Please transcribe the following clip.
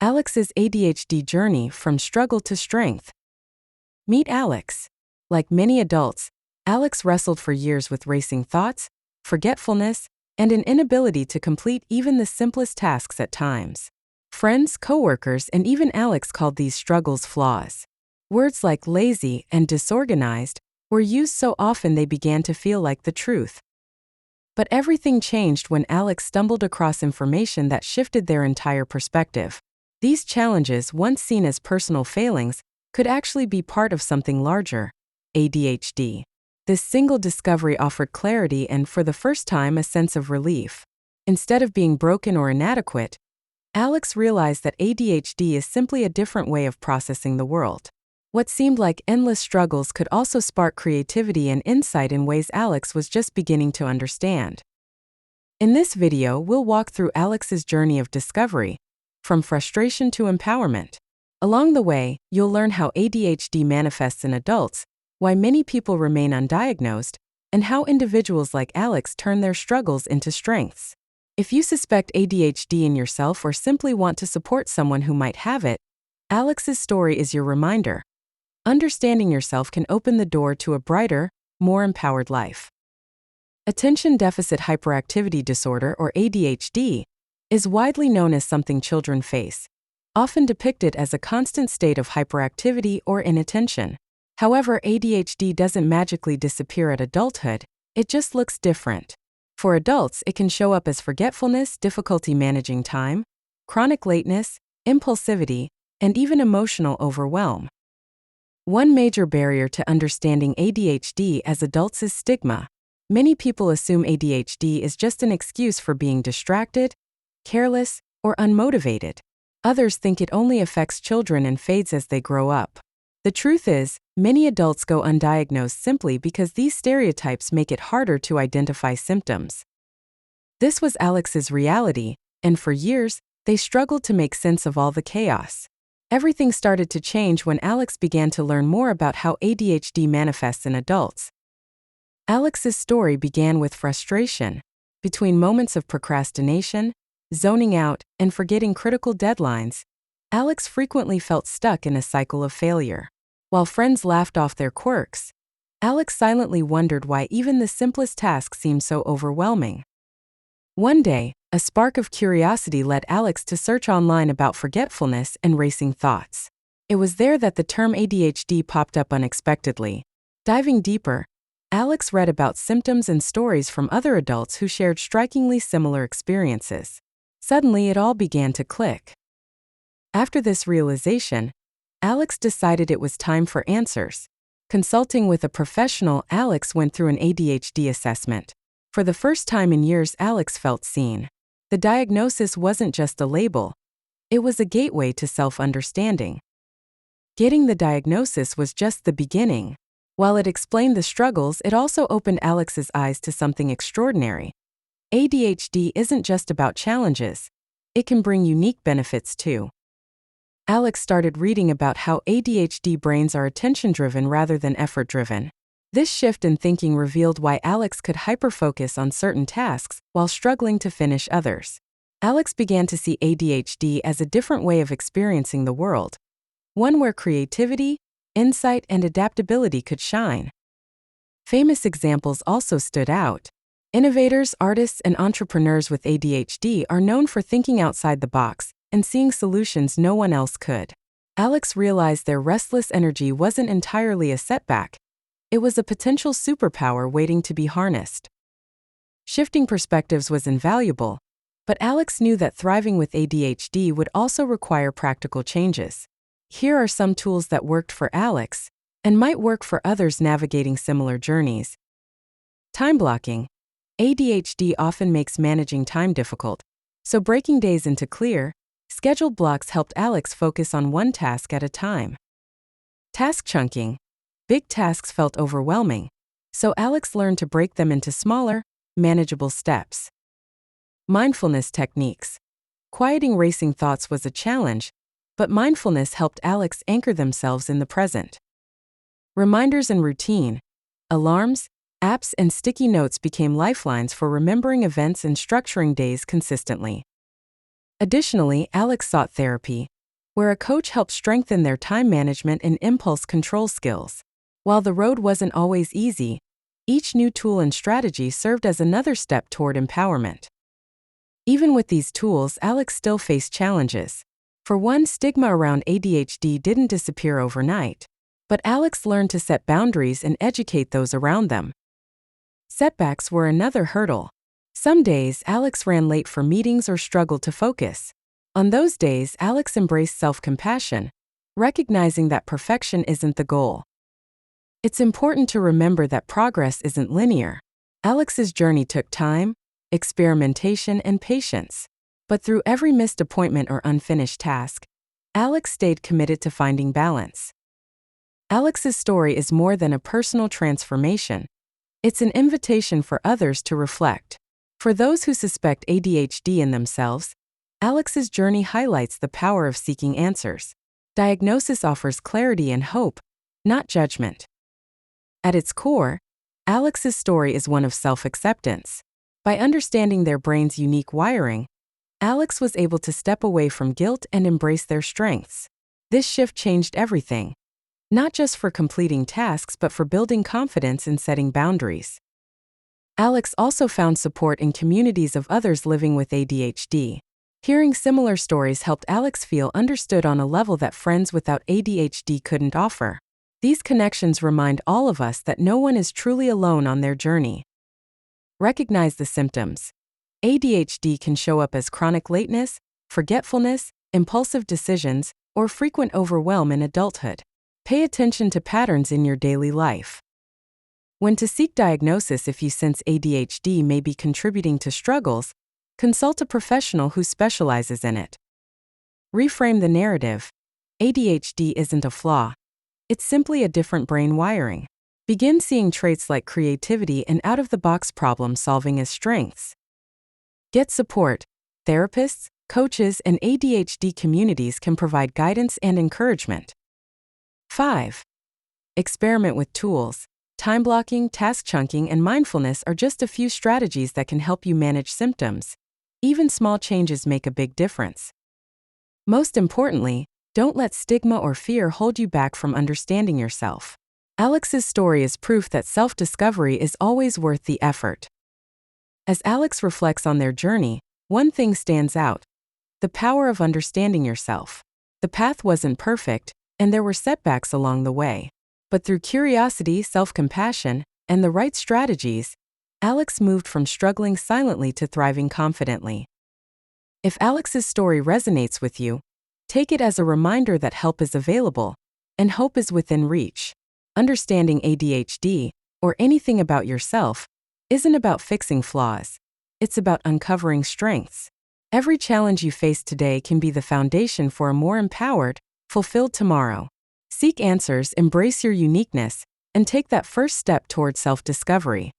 Alex's ADHD journey from struggle to strength. Meet Alex. Like many adults, Alex wrestled for years with racing thoughts, forgetfulness, and an inability to complete even the simplest tasks at times. Friends, coworkers, and even Alex called these struggles flaws. Words like lazy and disorganized were used so often they began to feel like the truth. But everything changed when Alex stumbled across information that shifted their entire perspective. These challenges, once seen as personal failings, could actually be part of something larger: ADHD. This single discovery offered clarity and, for the first time, a sense of relief. Instead of being broken or inadequate, Alex realized that ADHD is simply a different way of processing the world. What seemed like endless struggles could also spark creativity and insight in ways Alex was just beginning to understand. In this video, we'll walk through Alex's journey of discovery, from frustration to empowerment. Along the way, you'll learn how ADHD manifests in adults, why many people remain undiagnosed, and how individuals like Alex turn their struggles into strengths. If you suspect ADHD in yourself or simply want to support someone who might have it, Alex's story is your reminder. Understanding yourself can open the door to a brighter, more empowered life. Attention Deficit Hyperactivity Disorder, or ADHD, is widely known as something children face, often depicted as a constant state of hyperactivity or inattention. However, ADHD doesn't magically disappear at adulthood, it just looks different. For adults, it can show up as forgetfulness, difficulty managing time, chronic lateness, impulsivity, and even emotional overwhelm. One major barrier to understanding ADHD as adults is stigma. Many people assume ADHD is just an excuse for being distracted, careless, or unmotivated. Others think it only affects children and fades as they grow up. The truth is, many adults go undiagnosed simply because these stereotypes make it harder to identify symptoms. This was Alex's reality, and for years, they struggled to make sense of all the chaos. Everything started to change when Alex began to learn more about how ADHD manifests in adults. Alex's story began with frustration. Between moments of procrastination, zoning out, and forgetting critical deadlines, Alex frequently felt stuck in a cycle of failure. While friends laughed off their quirks, Alex silently wondered why even the simplest tasks seemed so overwhelming. One day, a spark of curiosity led Alex to search online about forgetfulness and racing thoughts. It was there that the term ADHD popped up unexpectedly. Diving deeper, Alex read about symptoms and stories from other adults who shared strikingly similar experiences. Suddenly, it all began to click. After this realization, Alex decided it was time for answers. Consulting with a professional, Alex went through an ADHD assessment. For the first time in years, Alex felt seen. The diagnosis wasn't just a label, it was a gateway to self-understanding. Getting the diagnosis was just the beginning. While it explained the struggles, it also opened Alex's eyes to something extraordinary. ADHD isn't just about challenges, it can bring unique benefits too. Alex started reading about how ADHD brains are attention-driven rather than effort-driven. This shift in thinking revealed why Alex could hyper-focus on certain tasks while struggling to finish others. Alex began to see ADHD as a different way of experiencing the world, one where creativity, insight, and adaptability could shine. Famous examples also stood out. Innovators, artists, and entrepreneurs with ADHD are known for thinking outside the box and seeing solutions no one else could. Alex realized their restless energy wasn't entirely a setback. It was a potential superpower waiting to be harnessed. Shifting perspectives was invaluable, but Alex knew that thriving with ADHD would also require practical changes. Here are some tools that worked for Alex and might work for others navigating similar journeys. Time blocking. ADHD often makes managing time difficult, so breaking days into clear, scheduled blocks helped Alex focus on one task at a time. Task chunking. Big tasks felt overwhelming, so Alex learned to break them into smaller, manageable steps. Mindfulness techniques. Quieting racing thoughts was a challenge, but mindfulness helped Alex anchor themselves in the present. Reminders and routine. Alarms, apps, and sticky notes became lifelines for remembering events and structuring days consistently. Additionally, Alex sought therapy. where a coach helped strengthen their time management and impulse control skills. While the road wasn't always easy, each new tool and strategy served as another step toward empowerment. Even with these tools, Alex still faced challenges. For one, stigma around ADHD didn't disappear overnight, but Alex learned to set boundaries and educate those around them. Setbacks were another hurdle. Some days, Alex ran late for meetings or struggled to focus. On those days, Alex embraced self-compassion, recognizing that perfection isn't the goal. It's important to remember that progress isn't linear. Alex's journey took time, experimentation, and patience. But through every missed appointment or unfinished task, Alex stayed committed to finding balance. Alex's story is more than a personal transformation. It's an invitation for others to reflect. For those who suspect ADHD in themselves, Alex's journey highlights the power of seeking answers. Diagnosis offers clarity and hope, not judgment. At its core, Alex's story is one of self-acceptance. By understanding their brain's unique wiring, Alex was able to step away from guilt and embrace their strengths. This shift changed everything, not just for completing tasks but for building confidence and setting boundaries. Alex also found support in communities of others living with ADHD. Hearing similar stories helped Alex feel understood on a level that friends without ADHD couldn't offer. These connections remind all of us that no one is truly alone on their journey. Recognize the symptoms. ADHD can show up as chronic lateness, forgetfulness, impulsive decisions, or frequent overwhelm in adulthood. Pay attention to patterns in your daily life. When to seek diagnosis if you sense ADHD may be contributing to struggles, consult a professional who specializes in it. Reframe the narrative. ADHD isn't a flaw. It's simply a different brain wiring. Begin seeing traits like creativity and out-of-the-box problem-solving as strengths. Get support. Therapists, coaches, and ADHD communities can provide guidance and encouragement. 5. Experiment with tools. Time blocking, task chunking, and mindfulness are just a few strategies that can help you manage symptoms. Even small changes make a big difference. Most importantly, don't let stigma or fear hold you back from understanding yourself. Alex's story is proof that self-discovery is always worth the effort. As Alex reflects on their journey, one thing stands out: the power of understanding yourself. The path wasn't perfect, and there were setbacks along the way. But through curiosity, self-compassion, and the right strategies, Alex moved from struggling silently to thriving confidently. If Alex's story resonates with you, take it as a reminder that help is available, and hope is within reach. Understanding ADHD, or anything about yourself, isn't about fixing flaws. It's about uncovering strengths. Every challenge you face today can be the foundation for a more empowered, fulfilled tomorrow. Seek answers, embrace your uniqueness, and take that first step toward self-discovery.